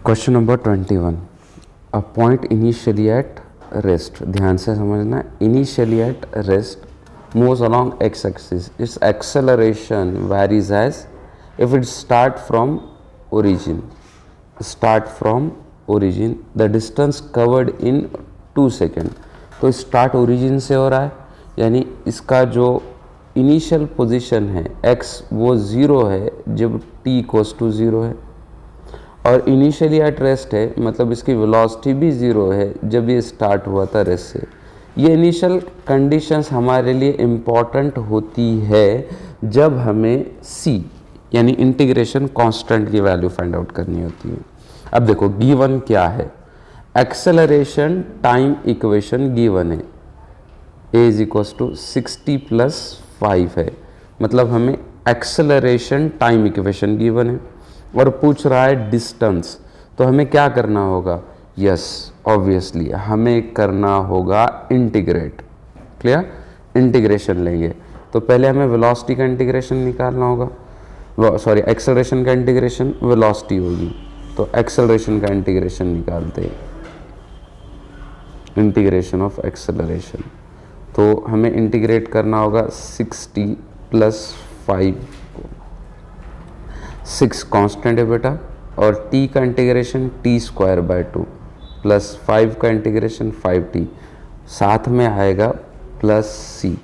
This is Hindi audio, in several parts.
Question number 21, a point initially at rest, ध्यान से समझना, initially at rest moves along x axis, its acceleration varies as if it start from origin the distance covered in 2 second. तो स्टार्ट ओरिजिन से हो रहा है, यानी इसका जो इनिशियल पोजीशन है x वो 0 है जब t इक्वल्स टू 0 है, और इनिशियली एट रेस्ट है मतलब इसकी वेलोसिटी भी 0 है जब ये स्टार्ट हुआ था रेस्ट से। ये इनिशियल कंडीशंस हमारे लिए इम्पॉर्टेंट होती है जब हमें c यानी इंटीग्रेशन कांस्टेंट की वैल्यू फाइंड आउट करनी होती है। अब देखो गिवन क्या है, एक्सेलरेशन टाइम इक्वेशन गिवन है, a इज इक्वल्स टू 60 + 5 है, मतलब हमें एक्सेलरेशन टाइम इक्वेशन गिवन है और पूछ रहा है डिस्टेंस। तो हमें क्या करना होगा, यस ऑब्वियसली हमें करना होगा इंटीग्रेट। क्लियर, इंटीग्रेशन लेंगे तो पहले हमें वेलोसिटी का इंटीग्रेशन निकालना होगा, सॉरी एक्सेलरेशन का इंटीग्रेशन वेलोसिटी होगी, तो एक्सेलरेशन का इंटीग्रेशन निकालते हैं, इंटीग्रेशन ऑफ एक्सेलरेशन। तो हमें इंटीग्रेट करना होगा 60 + 5, 6 कांस्टेंट है बेटा, और t का इंटीग्रेशन t² + 5 का इंटीग्रेशन 5t, साथ में आएगा +c।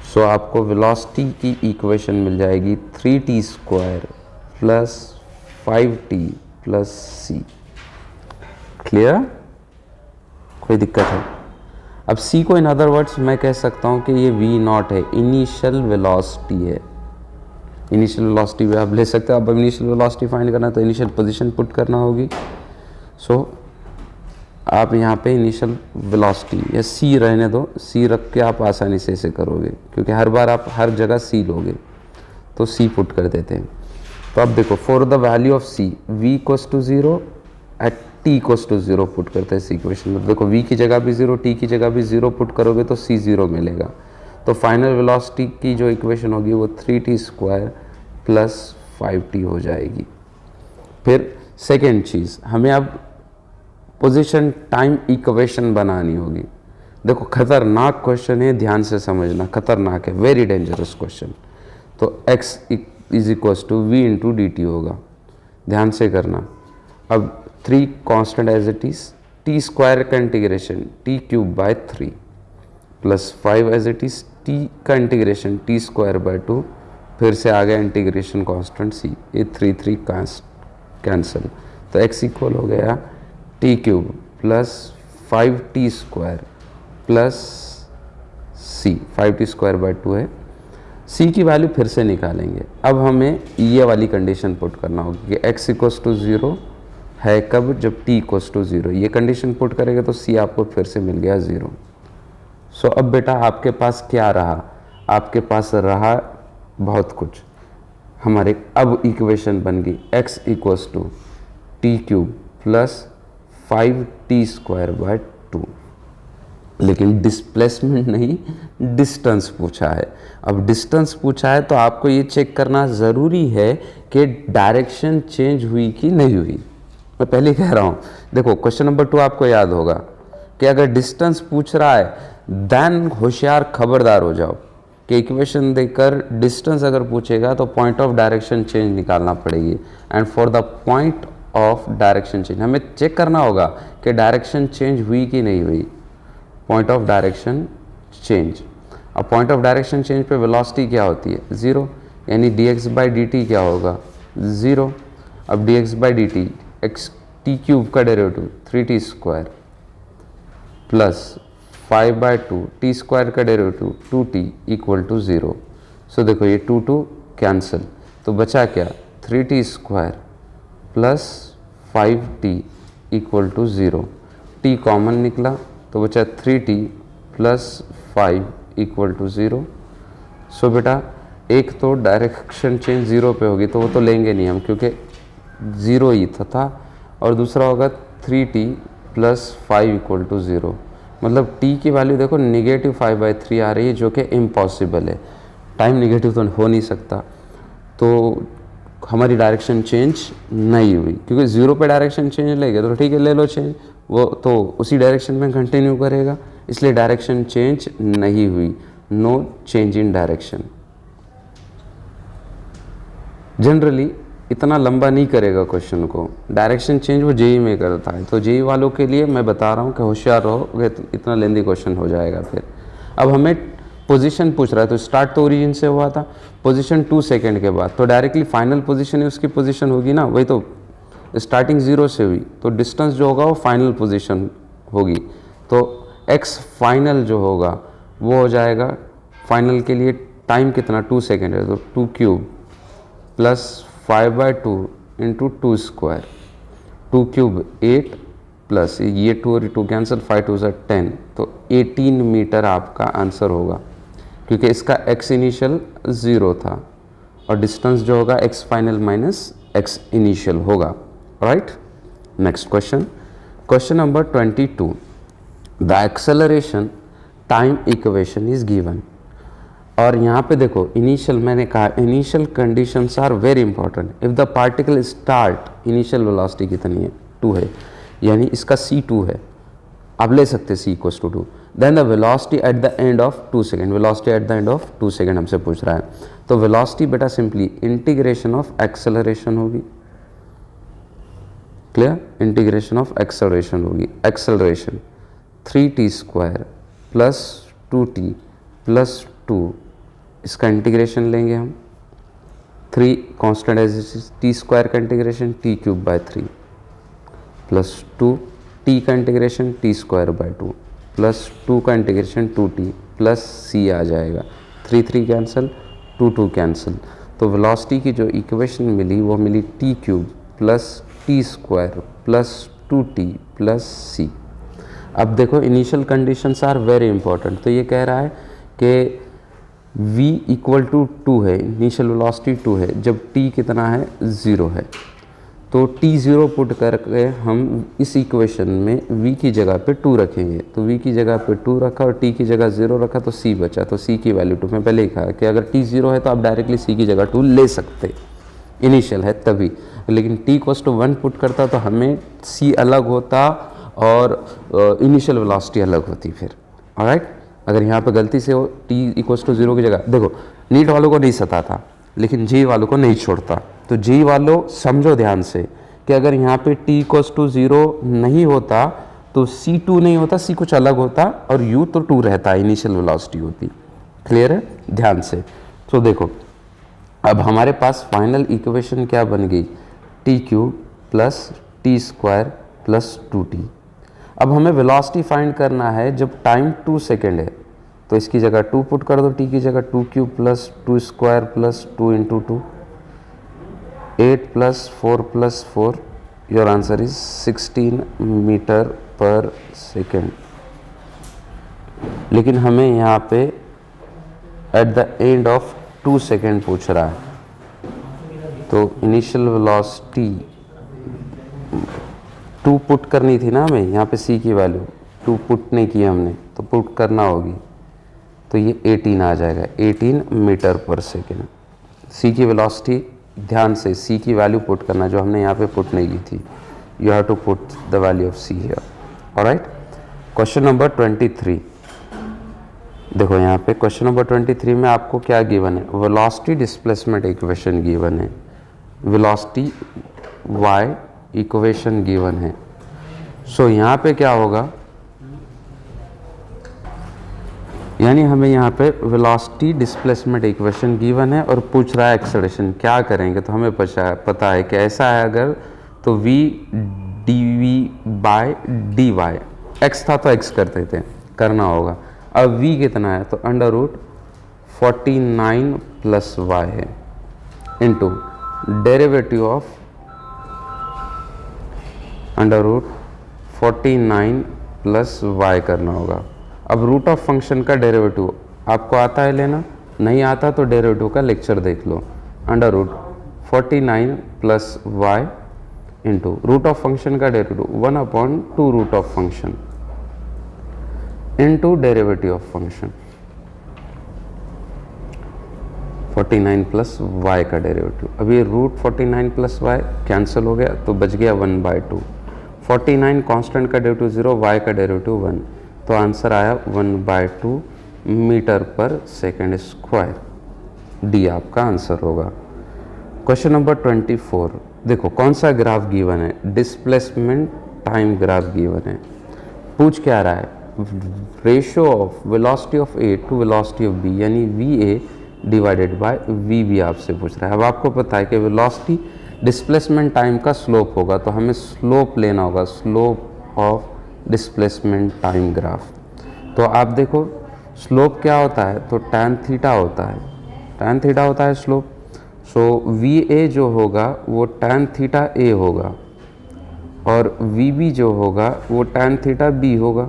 सो आपको वेलोसिटी की इक्वेशन मिल जाएगी 3t² + 5t + c। क्लियर, कोई दिक्कत है? अब c को इन अदर वर्ड्स मैं कह सकता हूँ कि ये v0 है, इनिशियल वेलोसिटी है। इनिशियल वेलोसिटी भी आप ले सकते हो। अब इनिशियल वेलोसिटी फाइंड करना है तो इनिशियल पोजीशन पुट करना होगी। सो आप यहाँ पे इनिशियल वेलोसिटी या c रहने दो, c रख के आप आसानी से इसे करोगे क्योंकि हर बार आप हर जगह c लोगे, तो c पुट कर देते हैं। तो अब देखो for the value of c v equals to 0 at t equals to 0 put करते हैं इस इक्वेशन में। देखो v की जगह भी 0, t की जगह भी 0 पुट करोगे तो c 0 मिलेगा। तो फाइनल वेलोसिटी की जो इक्वेशन होगी वो 3t² + 5t हो जाएगी। फिर सेकेंड चीज़, हमें अब पोजीशन टाइम इक्वेशन बनानी होगी। देखो खतरनाक क्वेश्चन है, ध्यान से समझना, खतरनाक है, वेरी डेंजरस क्वेश्चन। तो x is equals to v × dt होगा, ध्यान से करना। अब 3 constant as it is, t² का integration t³ / 3 + 5 as it is, t का इंटीग्रेशन t² / 2, फिर से आ गया इंटीग्रेशन कांस्टेंट c, ये 3 कैंसिल, तो x इक्वल हो गया t³ + 5t² + c, 5t² / 2 है। c की वैल्यू फिर से निकालेंगे। अब हमें ये वाली कंडीशन पुट करना होगी कि x इक्वल्स टू 0 है कब, जब t इक्वल्स टू 0। ये कंडीशन पुट करेंगे तो c आपको फिर से मिल गया 0। सो अब बेटा आपके पास क्या रहा, आपके पास रहा बहुत कुछ। हमारे अब इक्वेशन बन गई x equals to t³ + 5t² / 2, लेकिन डिस्प्लेसमेंट नहीं डिस्टेंस पूछा है। अब डिस्टेंस पूछा है तो आपको ये चेक करना ज़रूरी है कि डायरेक्शन चेंज हुई कि नहीं हुई। मैं पहले कह रहा हूँ, देखो क्वेश्चन नंबर 2 आपको याद होगा कि अगर डिस्टेंस पूछ रहा है देन होशियार खबरदार हो जाओ कि इक्वेशन देकर डिस्टेंस अगर पूछेगा तो पॉइंट ऑफ डायरेक्शन चेंज निकालना पड़ेगी। And for the point of direction change हमें चेक करना होगा कि डायरेक्शन चेंज हुई कि नहीं हुई। पॉइंट ऑफ डायरेक्शन चेंज, अब पॉइंट ऑफ डायरेक्शन चेंज पे वेलोसिटी क्या होती है 0, यानी dx/dt क्या होगा 0। अब dx/dt t³ का डेरिवेटिव 3t² + 5/2 t² का डेरिवेटिव 2t = 0। सो देखो ये 2 कैंसिल, तो बचा क्या 3t² + 5t = 0। t कॉमन निकला तो बचा 3t + 5 = 0। सो बेटा एक तो डायरेक्शन चेंज 0 पे होगी तो वो तो लेंगे नहीं हम क्योंकि 0 ही था, और दूसरा होगा 3t + 5 = 0, मतलब t की वैल्यू देखो -5/3 आ रही है जो कि इम्पॉसिबल है, टाइम नेगेटिव तो हो नहीं सकता। तो हमारी डायरेक्शन चेंज नहीं हुई, क्योंकि ज़ीरो पे डायरेक्शन चेंज लेंगे तो ठीक है ले लो चेंज, वो तो उसी डायरेक्शन में कंटिन्यू करेगा, इसलिए डायरेक्शन चेंज नहीं हुई, no change in direction. Generally इतना लंबा नहीं करेगा क्वेश्चन को, डायरेक्शन चेंज वो जेई में करता है, तो जेई वालों के लिए मैं बता रहा हूँ कि होशियार रहो, इतना लेंदी क्वेश्चन हो जाएगा। फिर अब हमें पोजीशन पूछ रहा है, तो स्टार्ट तो ओरिजिन से हुआ था, पोजीशन 2 सेकंड के बाद, तो डायरेक्टली फाइनल पोजीशन ही उसकी पोजीशन होगी ना, वही तो स्टार्टिंग 0 से हुई, तो डिस्टेंस जो होगा वो फाइनल पोजीशन होगी, तो एक्स फाइनल जो होगा वो हो जाएगा, फाइनल के लिए टाइम कितना 2 सेकेंड है, तो 2 cube plus 5/2 into 2 square, 2 cube 8 plus ये 2 और 2 कैंसिल, 5 2 से 10, तो 18 मीटर आपका आंसर होगा, क्योंकि इसका एक्स इनिशियल 0 था और डिस्टेंस जो होगा X final minus X initial होगा। Right, next question, question number 22, the acceleration time equation is given. और यहाँ पे देखो इनिशियल, मैंने कहा initial conditions are very important. If the particle start, initial velocity कितनी है 2 है, यानी इसका c2 है, आप ले सकते c equals to 2, then the velocity at the end of 2 second, velocity at the end of 2 second हमसे पूछ रहा है, तो वेलोसिटी बेटा सिंपली इंटीग्रेशन ऑफ एक्सेलरेशन होगी, क्लियर, इंटीग्रेशन ऑफ एक्सेलरेशन होगी, acceleration 3t square plus 2t plus 2, इसका इंटीग्रेशन लेंगे हम, 3 कॉन्स्टेंट एज टी स्क्वायर का integration t cube by 3 plus 2 t का integration t square bye 2 plus 2 का इंटीग्रेशन 2t प्लस c आ जाएगा, 3 3 कैंसिल, 2 2 कैंसिल, तो वेलोसिटी की जो इक्वेशन मिली वो मिली t cube plus t square plus 2t plus c। अब देखो initial conditions are very important, तो ये कह रहा है कि v इक्वल टू 2 है, इनिशियल वेलोसिटी 2 है, जब t कितना है 0 है, तो t 0 पुट करके हम इस इक्वेशन में v की जगह पे 2 रखेंगे, तो v की जगह पे 2 रखा और t की जगह 0 रखा, तो c बचा, तो c की वैल्यू 2, मैं पहले ही कहा कि अगर t 0 है तो आप डायरेक्टली c की जगह 2 ले सकते, इनिशियल है तभी, लेकिन t इक्वल्स टू 1 पुट करता तो हमें c अलग होता और इनिशियल वेलोसिटी अलग होती फिर। ऑलराइट, अगर यहाँ पे गलती से हो t इक्वल्स टू 0 की जगह, देखो नीट वालों को नहीं सताता लेकिन जी वालों को नहीं छोड़ता, तो जी वालों समझो ध्यान से कि अगर यहाँ पे t इक्वल्स टू 0 नहीं होता तो c2 नहीं होता, c कुछ अलग होता और u तो 2 रहता, इनिशियल वेलोसिटी होती। क्लियर है, ध्यान से। तो देखो अब हमारे पास फाइनल इक्वेशन क्या बन गई, t cube plus T square plus 2t। अब हमें वेलोसिटी फाइंड करना है जब टाइम 2 सेकेंड है, तो इसकी जगह 2 पुट कर दो, t की जगह 2 cube plus 2 square plus 2 into 2, 8 plus 4 plus 4, your answer is 16 metre पर सेकेंड। लेकिन हमें यहाँ पे at the end of 2 second पूछ रहा है, तो इनिशियल वेलोसिटी 2 पुट करनी थी ना हमें, यहाँ पे c की वैल्यू 2 पुट नहीं की हमने, तो पुट करना होगी, तो ये 18 आ जाएगा, 18 मीटर पर सेकेंड। c की वेलोसिटी, ध्यान से c की वैल्यू पुट करना जो हमने यहाँ पे पुट नहीं की थी, you have to put the value of c here. Alright, question number 23, देखो यहाँ पे क्वेश्चन नंबर 23 में आपको क्या गिवन है, वेलोसिटी डिस्प्लेसमेंट इक्वेशन गिवन है, वेलोसिटी y इक्वेशन गिवन है। सो यहाँ पे क्या होगा, यानी हमें यहाँ पे वेलोसिटी डिस्प्लेसमेंट इक्वेशन गिवन है और पूछ रहा है एक्सेलरेशन, क्या करेंगे, तो हमें पता है कि ऐसा है अगर, तो v dv by dy, x था तो x करते थे, करना होगा, अब v कितना है, तो अंडर रूट 49 प्लस y है, into derivative of under root 49 plus y करना होगा। अब रूट ऑफ फंक्शन का डेरिवेटिव आपको आता है लेना, नहीं आता तो डेरिवेटिव का लेक्चर देख लो, under root 49 plus y into root of function का derivative 1/2 root of function into derivative of function 49 plus Y का डेरिवेटिव। अब ये रूट 49 प्लस वाई कैंसिल हो गया तो बच गया 1/2। 49 कांस्टेंट का डेरिवेटिव 0, वाई का डेरिवेटिव 1, तो आंसर आया 1/2 मीटर पर सेकेंड स्क्वायर। डी आपका आंसर होगा। क्वेश्चन नंबर 24, देखो कौन सा ग्राफ गिवन है, डिस्प्लेसमेंट टाइम ग्राफ गिवन है। पूछ क्या रहा है, ratio of velocity of A to velocity of B, यानी V A divided by V B आपसे पूछ रहा है। अब आपको पता है कि वेलोसिटी डिस्प्लेसमेंट टाइम का स्लोप होगा, तो हमें स्लोप लेना होगा, slope of displacement time graph. तो आप देखो स्लोप क्या होता है, तो tan थीटा होता है, tan थीटा होता है स्लोप। सो वी ए जो होगा वो tan थीटा ए होगा और वी बी जो होगा वो tan थीटा बी होगा।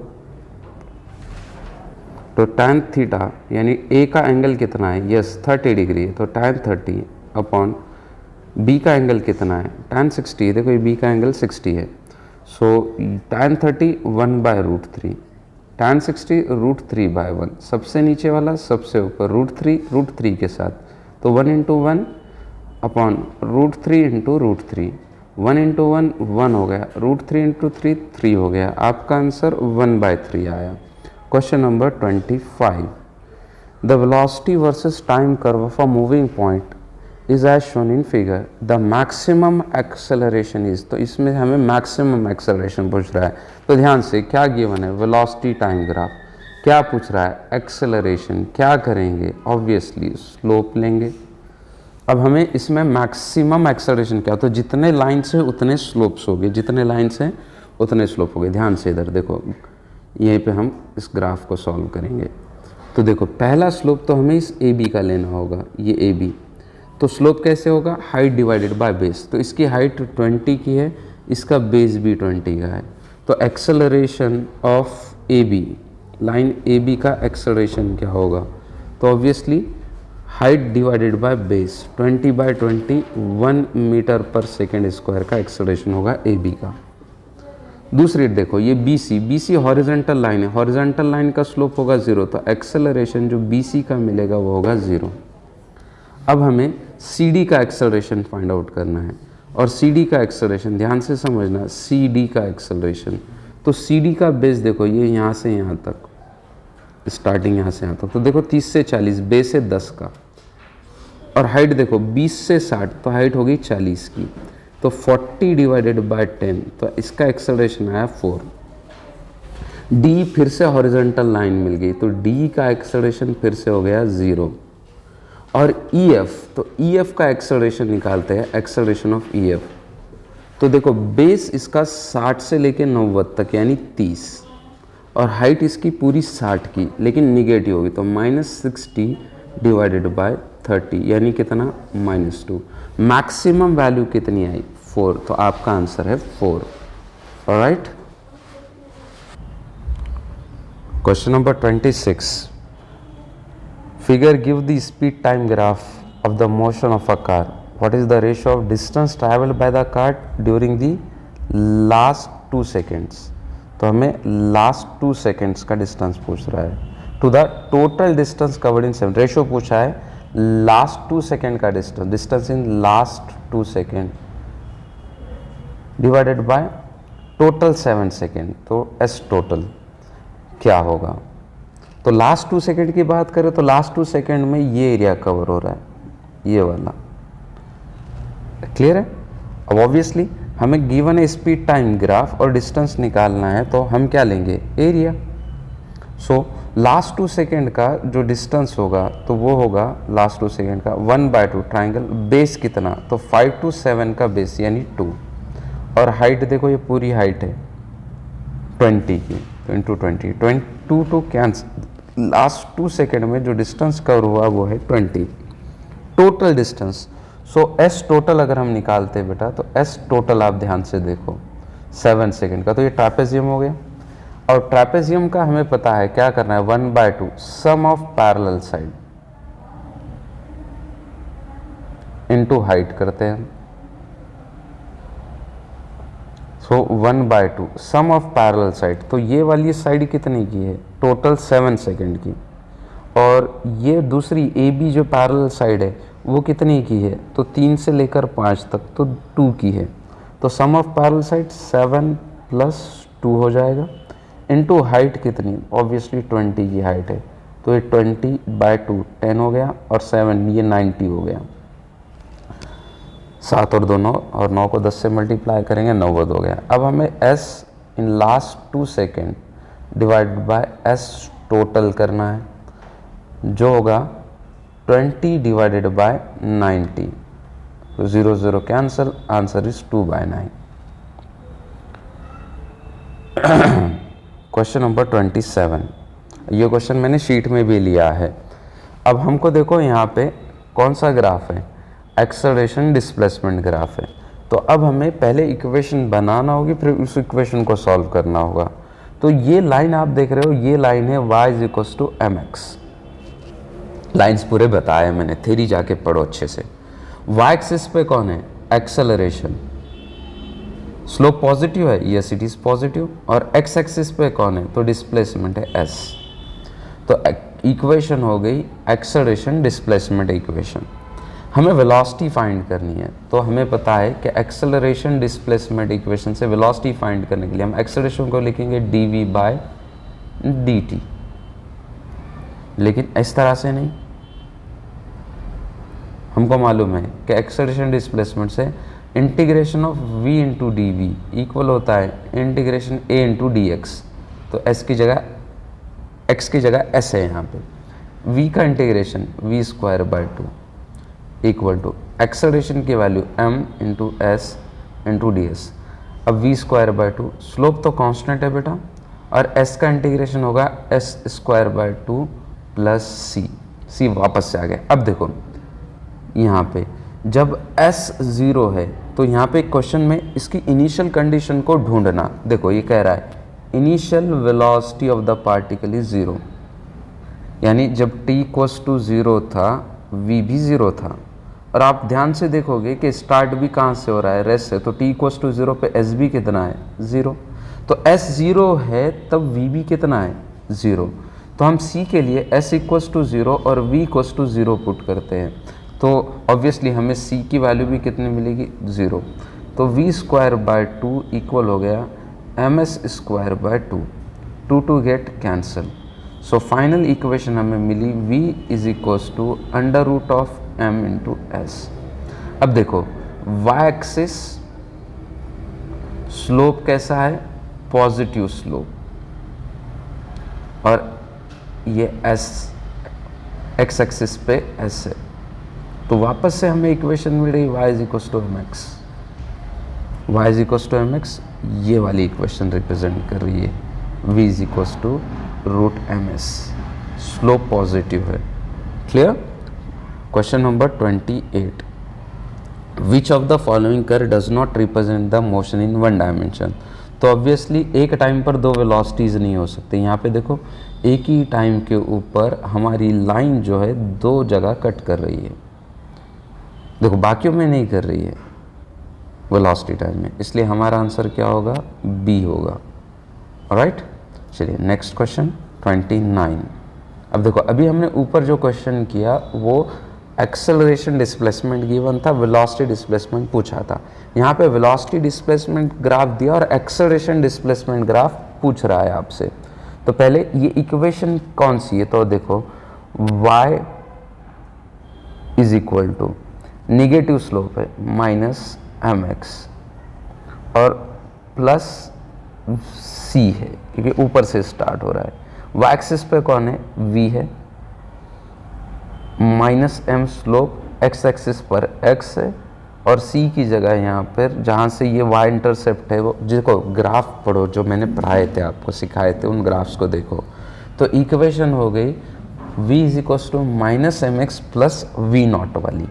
तो tan थीटा यानी ए का एंगल कितना है, यस 30 डिग्री है, तो tan 30 अपॉन बी का एंगल कितना है, tan 60, देखो ये बी का एंगल 60 है। सो tan 30 1/√3, tan 60 √3/1, सबसे नीचे वाला सबसे ऊपर √3 के साथ, तो 1 × 1 अपॉन √3 × √3, 1 × 1 1 हो गया, √3 × 3 3 हो गया, आपका आंसर 1/3 आया। Question number 25, the velocity versus time curve of a moving point is as shown in figure, the maximum acceleration is, तो इसमें हमें मैक्सिमम एक्सेलरेशन पूछ रहा है। तो ध्यान से क्या गिवन है, वेलोसिटी टाइम ग्राफ, क्या पूछ रहा है, एक्सेलरेशन, क्या करेंगे, ऑब्वियसली स्लोप लेंगे। अब हमें इसमें मैक्सिमम एक्सेलरेशन क्या, तो जितने लाइन से उतने स्लोप्स हो गए, जितने लाइन से उतने स्लोप हो गए। ध्यान से इधर देखो, यहीं पे हम इस ग्राफ को सॉल्व करेंगे। तो देखो पहला स्लोप तो हमें इस ए बी का लेना होगा, ये ए बी, तो स्लोप कैसे होगा, हाइट डिवाइडेड बाय बेस, तो इसकी हाइट 20 की है, इसका बेस भी 20 का है, तो acceleration of A B, line A B का एक्सेलरेशन क्या होगा, तो obviously height divided by base 20/20 1 metre पर सेकेंड स्क्वायर का एक्सेलरेशन होगा ए बी का। दूसरी देखो ये बी सी हॉरिजॉन्टल लाइन है, हॉरिजॉन्टल लाइन का स्लोप होगा 0, तो एक्सेलरेशन जो बी सी का मिलेगा वो होगा 0। अब हमें सी डी का एक्सेलरेशन फाइंड आउट करना है, और सी डी का एक्सेलरेशन ध्यान से समझना, सी डी का एक्सेलरेशन, तो सी डी का बेस देखो ये यहाँ से यहाँ तक, स्टार्टिंग यहाँ से यहाँ तक, तो देखो 30 से 40, बेस है 10 का, और हाइट देखो 20 से 60, तो हाइट होगी 40 की, तो 40 डिवाइडेड बाय 10, तो इसका एक्सेलरेशन आया 4। डी फिर से हॉरिजॉन्टल लाइन मिल गई, तो डी का एक्सेलरेशन फिर से हो गया 0। और ई एफ, तो ई एफ का एक्सेलरेशन निकालते हैं, एक्सेलरेशन ऑफ ई एफ, तो देखो बेस इसका 60 से लेके 90 तक यानी 30, और हाइट इसकी पूरी 60 की, लेकिन निगेटिव होगी, तो -60 डिवाइडेड बाय 30 यानी कितना, -2। मैक्सिमम वैल्यू कितनी आई, 4, तो आपका आंसर है 4। Alright, question number 26, figure give the speed time graph of the motion of a car. What is the ratio of distance traveled by the car during the last 2 seconds? तो हमें last 2 seconds का distance पूछ रहा है, to the total distance covered in 7, ratio पूछा है last 2 second का distance in last 2 second divided by total 7 second, तो S total क्या होगा। तो लास्ट 2 सेकेंड की बात करें तो लास्ट 2 सेकेंड में ये एरिया कवर हो रहा है, ये वाला, क्लियर है। अब ऑब्वियसली हमें गिवन है स्पीड टाइम ग्राफ और डिस्टेंस निकालना है, तो हम क्या लेंगे, एरिया। सो लास्ट 2 सेकेंड का जो डिस्टेंस होगा तो वो होगा लास्ट 2 सेकेंड का 1/2 ट्राइंगल, बेस कितना, तो 5 to 7 का बेस यानी 2, और हाइट देखो ये पूरी हाइट है 20 की, तो into 20, 22 to cancel, last 2 second में जो डिस्टेंस कवर हुआ वो है 20 टोटल डिस्टेंस। सो एस टोटल अगर हम निकालते हैं बेटा, तो एस टोटल आप ध्यान से देखो 7 सेकेंड का, तो ये ट्रैपेजियम हो गया, और ट्रैपेजियम का हमें पता है क्या करना है, 1/2 sum of parallel side into height करते हैं। So 1/2 sum of parallel side, तो ये वाली साइड कितने की है, टोटल 7 सेकेंड की, और ये दूसरी ए बी जो पैरेलल साइड है वो कितने की है, तो 3 से लेकर 5 तक तो 2 की है। तो सम ऑफ पैरेलल साइड 7 + 2 हो जाएगा, इनटू हाइट कितनी, ऑब्वियसली 20 की हाइट है, तो ये 20/2 10 हो गया, और 7 ये 90 हो गया। 7 और 2 9, और 9 को 10 से मल्टीप्लाई करेंगे 90 हो गया। अब हमें s in last 2 second divide by s total करना है, जो होगा 20 डिवाइडेड बाय 90, तो 0 0 cancel, answer is 2/9। Question number 27, ये क्वेश्चन मैंने शीट में भी लिया है। अब हमको देखो यहाँ पे कौन सा ग्राफ है, एक्सेलरेशन डिस्प्लेसमेंट ग्राफ है। तो अब हमें पहले इक्वेशन बनाना होगी, फिर उस इक्वेशन को सॉल्व करना होगा। तो ये लाइन आप देख रहे हो, ये लाइन है y = mx। लाइंस पूरे बताए मैंने, थ्योरी जाके पढ़ो अच्छे से। y एक्सिस पे कौन है, एक्सेलरेशन, स्लोप पॉजिटिव है, यस इट इज पॉजिटिव, और x एक्सिस पे कौन है, तो डिस्प्लेसमेंट है s। तो इक्वेशन हो गई एक्सेलरेशन डिस्प्लेसमेंट इक्वेशन। हमें वेलोसिटी फाइंड करनी है, तो हमें पता है कि एक्सेलरेशन डिस्प्लेसमेंट इक्वेशन से वेलोसिटी फाइंड करने के लिए हम एक्सेलरेशन को लिखेंगे dv/dt, लेकिन इस तरह से नहीं। हमको मालूम है कि एक्सेलरेशन डिस्प्लेसमेंट से integration of v × dv equal होता है इंटीग्रेशन a × dx। तो s की जगह, x की जगह s है यहाँ पे, v का integration v² / 2 equal to acceleration की वैल्यू m × s × ds। अब v² / 2, स्लोप तो कांस्टेंट है बेटा, और s का इंटीग्रेशन होगा s² / 2 + c वापस से आ गया। अब देखो यहाँ पे जब s 0 है, तो यहाँ पे क्वेश्चन में इसकी इनिशियल कंडीशन को ढूंढना। देखो ये कह रहा है initial velocity of the particle is 0, यानी जब t = 0 था v भी 0 था। और आप ध्यान से देखोगे कि स्टार्ट भी कहाँ से हो रहा है, रेस्ट से, तो t = 0 पे s भी कितना है, 0। तो s 0 है तब v भी कितना है, 0। तो हम c के लिए s = 0 और v = 0 पुट करते हैं, तो ऑब्वियसली हमें c की वैल्यू भी कितनी मिलेगी, 0। तो v² / 2 इक्वल हो गया ms² / 2, 2 2 get cancel. So final equation हमें मिली v = √m × s। अब देखो y एक्सिस स्लोप कैसा है, पॉजिटिव स्लोप, और ये s x एक्सिस पे s है। तो वापस से हमें इक्वेशन मिल रही y = mx, y = mx, ये वाली इक्वेशन रिप्रेजेंट कर रही है v = √ms, स्लोप पॉजिटिव है। Clear. Question number 28, which of the following curve does not represent the motion in one dimension. तो ऑब्वियसली एक टाइम पर दो वेलोसिटीज़ नहीं हो सकती। यहाँ पे देखो एक ही टाइम के ऊपर हमारी लाइन जो है दो जगह कट कर रही है, देखो बाकियों में नहीं कर रही है वेलोसिटी टाइम में, इसलिए हमारा आंसर क्या होगा, बी होगा। ऑलराइट, चलिए नेक्स्ट क्वेश्चन 29। अब देखो अभी हमने ऊपर जो क्वेश्चन किया वो एक्सेलरेशन डिस्प्लेसमेंट गिवन था, वेलोसिटी डिस्प्लेसमेंट पूछा था। यहाँ पे वेलोसिटी डिस्प्लेसमेंट ग्राफ दिया और एक्सेलरेशन डिस्प्लेसमेंट ग्राफ पूछ रहा है आपसे। तो पहले ये इक्वेशन कौन सी है, तो देखो y = निगेटिव स्लोप है -mx और प्लस c है क्योंकि ऊपर से स्टार्ट हो रहा है। y एक्सिस पे कौन है, v है, -m स्लोप, x एक्सिस पर x है और c की जगह यहाँ पर जहाँ से ये y इंटरसेप्ट है वो, जिसको ग्राफ पढ़ो जो मैंने पढ़ाए थे आपको सिखाए थे उन ग्राफ्स को देखो। तो इक्वेशन हो गई v = -mx प्लस v0 वाली।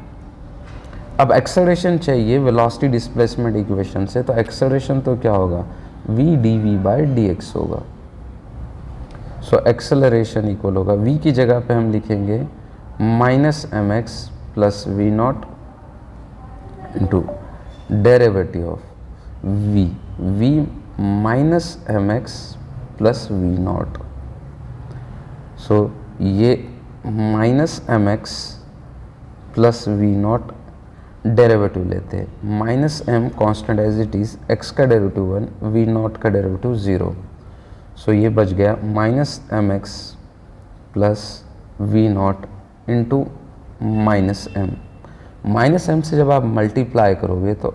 अब एक्सेलरेशन चाहिए वेलोसिटी डिस्प्लेसमेंट इक्वेशन से, तो एक्सेलरेशन तो क्या होगा, v dv/dx होगा। सो एक्सेलरेशन इक्वल होगा v की जगह पे हम लिखेंगे -mx plus v0 into derivative of v -mx plus v0। So ये minus M X plus V naught, derivative लेते हैं, minus M constant as it is, X का डेरिवेटिव 1, वी नॉट का डेरिवेटिव 0। सो ये बच गया minus M X plus V naught into minus M. Minus M से जब आप मल्टीप्लाई करोगे तो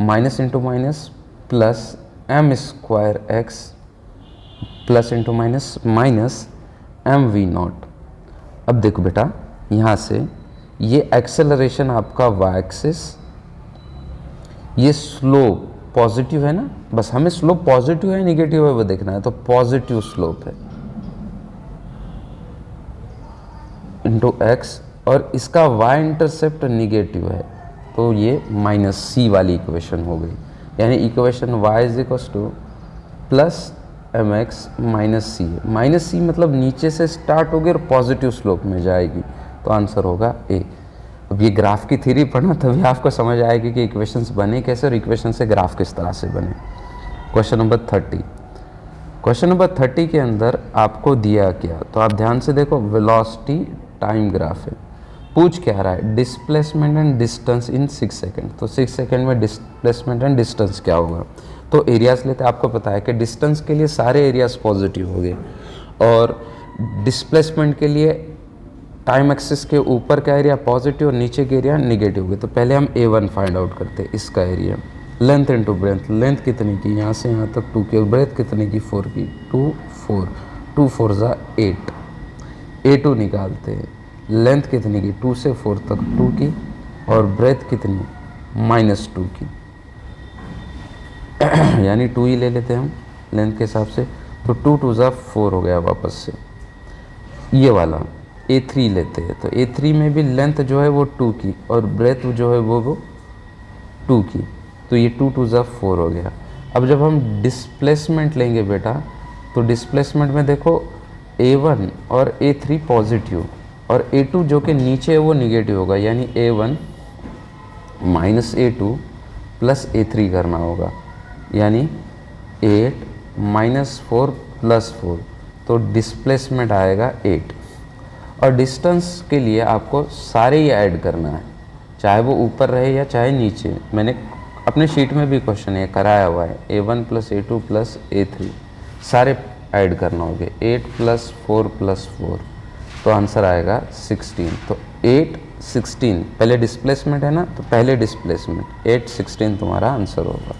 minus into minus plus M square X plus into minus minus M V naught. अब देखो बेटा, यहाँ से ये एक्सेलरेशन आपका वाई एक्सिस, ये स्लोप पॉजिटिव है ना, बस हमें स्लोप पॉजिटिव है निगेटिव है वो देखना है, तो पॉजिटिव स्लोप है इंटू एक्स, और इसका वाई इंटरसेप्ट निगेटिव है, तो ये माइनस सी वाली इक्वेशन हो गई। यानी equation Y is equal to plus M X minus C. Minus C मतलब नीचे से स्टार्ट होगी और पॉजिटिव स्लोप में जाएगी, तो आंसर होगा ए। अब ये ग्राफ की थ्योरी पढ़ना तभी आपको समझ आएगी कि इक्वेशंस बने कैसे और इक्वेशन से ग्राफ किस तरह से बने। Question number 30। क्वेश्चन नंबर 30 के अंदर आपको दिया क्या, तो आप ध्यान से देखो, वेलोसिटी टाइम ग्राफ है। पूछ क्या रहा है, displacement and distance in 6 second. तो 6 सेकेंड में डिस्प्लेसमेंट एंड डिस्टेंस क्या होगा, तो एरियाज लेते आपको पता है कि डिस्टेंस के लिए सारे एरियाज पॉजिटिव हो गए और डिस्प्लेसमेंट के लिए टाइम एक्सिस के ऊपर का एरिया पॉजिटिव और नीचे के एरिया निगेटिव हो गए। तो पहले हम A1 फाइंड आउट करते हैं, इसका area, length into breadth, length कितनी की, यहाँ से यहाँ तक 2 की, और ब्रेथ कितनी की 4 की, 2 4, 2 4 ज़ा 8, A2 निकालते हैं, लेंथ कितनी की 2 से 4 तक 2 की, और ब्रेथ कितनी -2 की, यानी 2 ही ले लेते हैं हम लेंथ के हिसाब से, तो 2 2 ज़ा 4 हो गया वापस से। ये वाला A3 लेते हैं, तो A3 में भी लेंथ जो है वो 2 की और ब्रेथ जो है वो 2 की, तो ये 2 2 ज़ा 4 हो गया। अब जब हम डिस्प्लेसमेंट लेंगे बेटा, तो डिस्प्लेसमेंट में देखो A1 और A3 पॉजिटिव और A2 जो कि नीचे है वो निगेटिव होगा, यानी A1 minus A2 plus A3 करना होगा, यानी 8 -4 + 4, तो डिस्प्लेसमेंट आएगा 8। और डिस्टेंस के लिए आपको सारे ही ऐड करना है, चाहे वो ऊपर रहे या चाहे नीचे। मैंने अपने शीट में भी क्वेश्चन ये कराया हुआ है, A1 + A2 + A3 सारे ऐड करना होगा, 8 + 4 + 4, तो आंसर आएगा 16। तो 8 16, पहले डिस्प्लेसमेंट है ना, तो पहले डिस्प्लेसमेंट 8 16 तुम्हारा आंसर होगा।